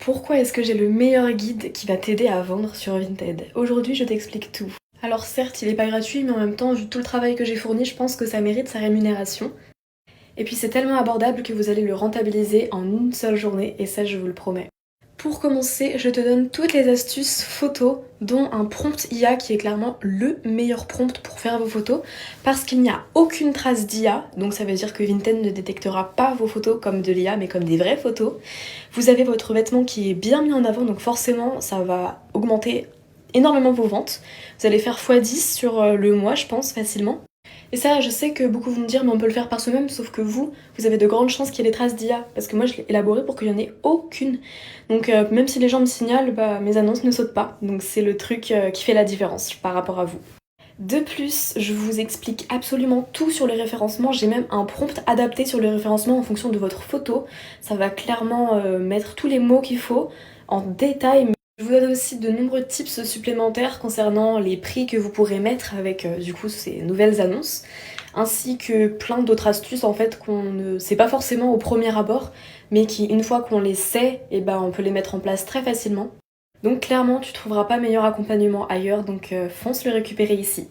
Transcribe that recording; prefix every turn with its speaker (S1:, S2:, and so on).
S1: Pourquoi est-ce que j'ai le meilleur guide qui va t'aider à vendre sur Vinted? Aujourd'hui, je t'explique tout. Alors certes, il est pas gratuit, mais en même temps, vu tout le travail que j'ai fourni, je pense que ça mérite sa rémunération. Et puis c'est tellement abordable que vous allez le rentabiliser en une seule journée, et ça, je vous le promets. Pour commencer, je te donne toutes les astuces photos, dont un prompt IA qui est clairement le meilleur prompt pour faire vos photos, parce qu'il n'y a aucune trace d'IA, donc ça veut dire que Vinted ne détectera pas vos photos comme de l'IA, mais comme des vraies photos. Vous avez votre vêtement qui est bien mis en avant, donc forcément ça va augmenter énormément vos ventes. Vous allez faire x10 sur le mois, je pense, facilement. Et ça, je sais que beaucoup vont me dire, mais on peut le faire par soi-même, sauf que vous avez de grandes chances qu'il y ait des traces d'IA, parce que moi je l'ai élaboré pour qu'il n'y en ait aucune. Donc même si les gens me signalent, bah, mes annonces ne sautent pas. Donc c'est le truc qui fait la différence par rapport à vous. De plus, je vous explique absolument tout sur le référencement. J'ai même un prompt adapté sur le référencement en fonction de votre photo. Ça va clairement mettre tous les mots qu'il faut en détail. Je vous donne aussi de nombreux tips supplémentaires concernant les prix que vous pourrez mettre avec du coup ces nouvelles annonces, ainsi que plein d'autres astuces en fait qu'on ne sait pas forcément au premier abord, mais qui une fois qu'on les sait, et ben on peut les mettre en place très facilement. Donc clairement tu trouveras pas meilleur accompagnement ailleurs, donc fonce le récupérer ici.